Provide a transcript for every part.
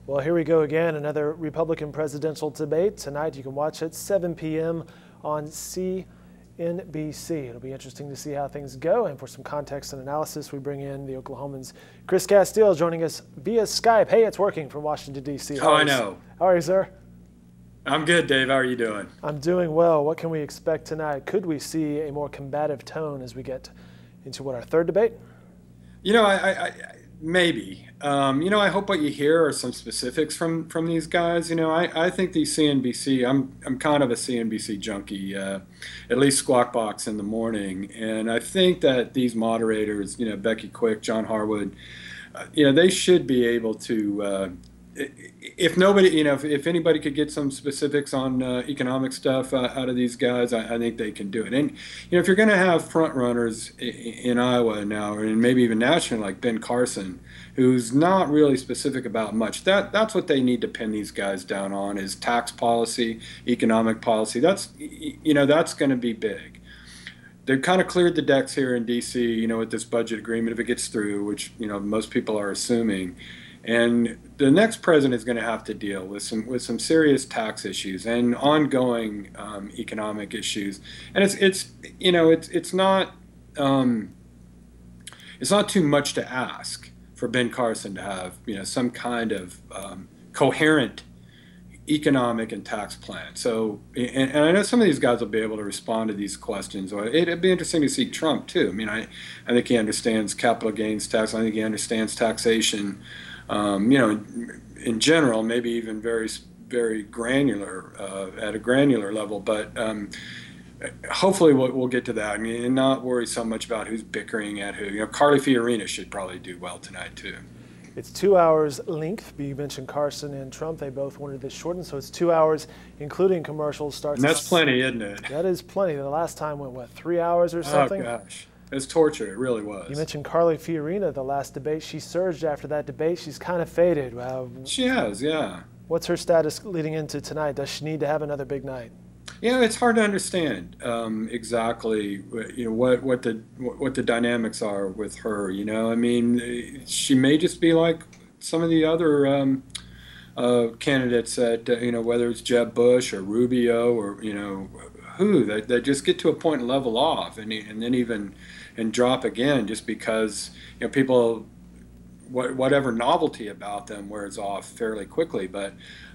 Well, here we go again, another Republican presidential debate. Tonight you can watch it 7 p.m. on CNBC. It'll be interesting to see how things go. And for some context and analysis, we bring in the Oklahoman's Chris Casteel joining us via Skype. Hey, it's working from Washington, D.C. Oh, I know. How are you, sir? I'm good, Dave. How are you doing? I'm doing well. What can we expect tonight? Could we see a more combative tone as we get into our third debate? You know, I maybe. I hope what you hear are some specifics from these guys. I think these CNBC. I'm kind of a CNBC junkie, at least Squawk Box in the morning, and I think that these moderators, Becky Quick, John Harwood, they should be able to. If nobody, if anybody could get some specifics on economic stuff out of these guys, I think they can do it. And if you're going to have front runners in Iowa now, and maybe even nationally, like Ben Carson, who's not really specific about much, that's what they need to pin these guys down on is tax policy, economic policy. That's going to be big. They've kind of cleared the decks here in D.C. With this budget agreement, if it gets through, which most people are assuming. And the next president is going to have to deal with some serious tax issues and ongoing economic issues. And it's not too much to ask for Ben Carson to have some kind of coherent economic and tax plan. So, and I know some of these guys will be able to respond to these questions. Or it'd be interesting to see Trump too. I think he understands capital gains tax. I think he understands taxation. In general, maybe even very, very granular at a granular level, but hopefully we'll get to that. And not worry so much about who's bickering at who. Carly Fiorina should probably do well tonight too. It's 2 hours length. You mentioned Carson and Trump. They both wanted this shortened, so it's 2 hours, including commercials. Starts. And that's plenty, isn't it? That is plenty. The last time went, what, 3 hours or something? Oh, gosh. It's torture. It really was. You mentioned Carly Fiorina, the last debate. She surged after that debate. She's kind of faded. She has, yeah. What's her status leading into tonight? Does she need to have another big night? It's hard to understand exactly what the dynamics are with her. She may just be like some of the other candidates that whether it's Jeb Bush or Rubio or that just get to a point and level off and then even drop again just because people whatever novelty about them wears off fairly quickly. But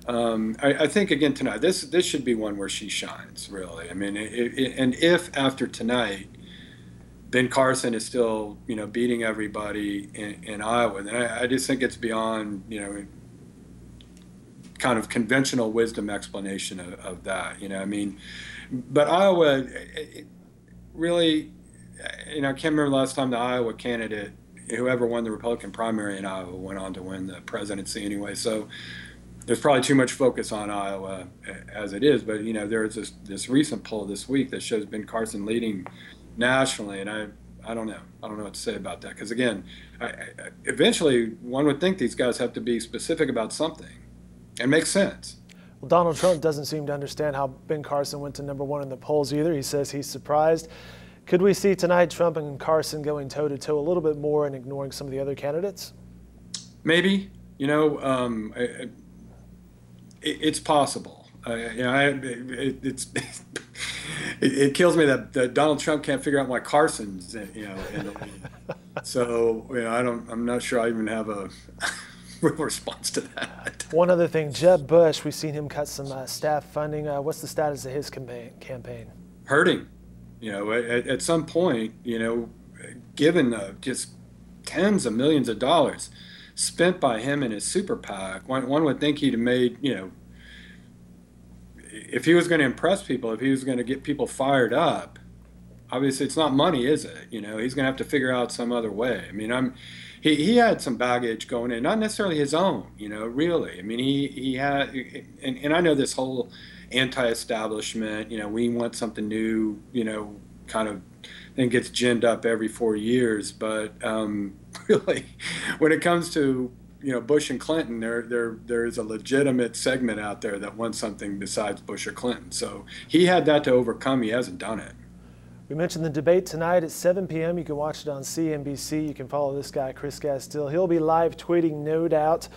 I think again tonight this should be one where she shines really. And if after tonight Ben Carson is still beating everybody in Iowa, then I just think it's beyond kind of conventional wisdom explanation of that. But Iowa, really, I can't remember the last time the Iowa candidate, whoever won the Republican primary in Iowa, went on to win the presidency anyway. So there's probably too much focus on Iowa as it is. But, there's this recent poll this week that shows Ben Carson leading nationally. And I don't know. I don't know what to say about that. Because, again, eventually one would think these guys have to be specific about something. And makes sense. Well, Donald Trump doesn't seem to understand how Ben Carson went to #1 in the polls either. He says he's surprised. Could we see tonight Trump and Carson going toe-to-toe a little bit more and ignoring some of the other candidates? Maybe. It's possible. It kills me that Donald Trump can't figure out why Carson's in the lead. So I'm not sure I even have a real response to that. One other thing, Jeb Bush, we've seen him cut some staff funding. What's the status of his campaign? Hurting. At some point, given just tens of millions of dollars spent by him and his super PAC, one would think he'd have made, if he was going to impress people, if he was going to get people fired up, obviously it's not money, is it? He's going to have to figure out some other way. He had some baggage going in, not necessarily his own, really. He had, and I know this whole anti-establishment, we want something new, kind of thing gets ginned up every 4 years. But really, when it comes to, Bush and Clinton, there is a legitimate segment out there that wants something besides Bush or Clinton. So he had that to overcome. He hasn't done it. We mentioned the debate tonight at 7 p.m. You can watch it on CNBC. You can follow this guy, Chris Casteel. He'll be live tweeting, no doubt,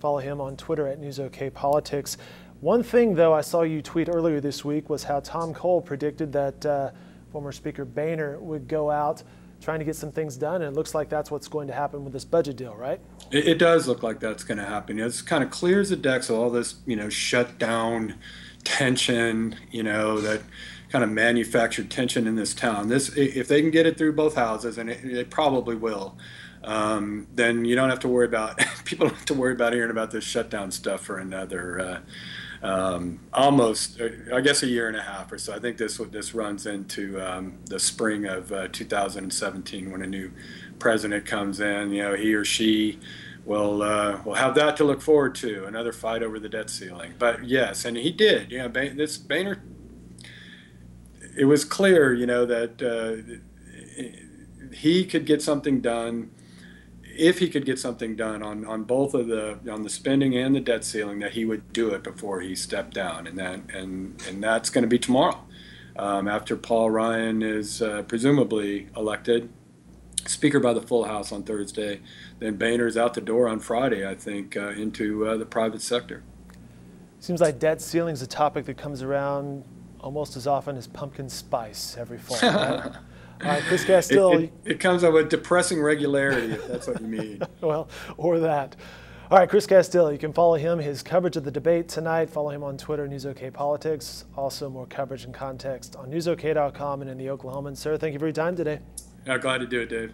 Follow him on Twitter at NewsOKPolitics. One thing, though, I saw you tweet earlier this week was how Tom Cole predicted that former Speaker Boehner would go out trying to get some things done, and it looks like that's what's going to happen with this budget deal, right? It does look like that's going to happen. It's kind of clears the decks of all this, shutdown tension, that kind of manufactured tension in this town. If they can get it through both houses, and it probably will, then you don't have to worry about, people don't have to worry about hearing about this shutdown stuff for another almost, I guess, a year and a half or so. I think this runs into the spring of 2017 when a new president comes in. He or she will have that to look forward to, another fight over the debt ceiling. But yes, and he did. This Boehner, it was clear, that he could get something done. If he could get something done on both of on the spending and the debt ceiling, that he would do it before he stepped down, and that's going to be tomorrow, after Paul Ryan is presumably elected Speaker by the full House on Thursday. Then Boehner's out the door on Friday, I think, into the private sector. Seems like debt ceiling is a topic that comes around almost as often as pumpkin spice every fall. Right? All right, Chris Casteel. It comes up with depressing regularity, if that's what you mean. Well, or that. All right, Chris Casteel, you can follow him, his coverage of the debate tonight. Follow him on Twitter, NewsOKPolitics. Also, more coverage and context on newsok.com and in the Oklahoman. Sir, thank you for your time today. Yeah, glad to do it, Dave.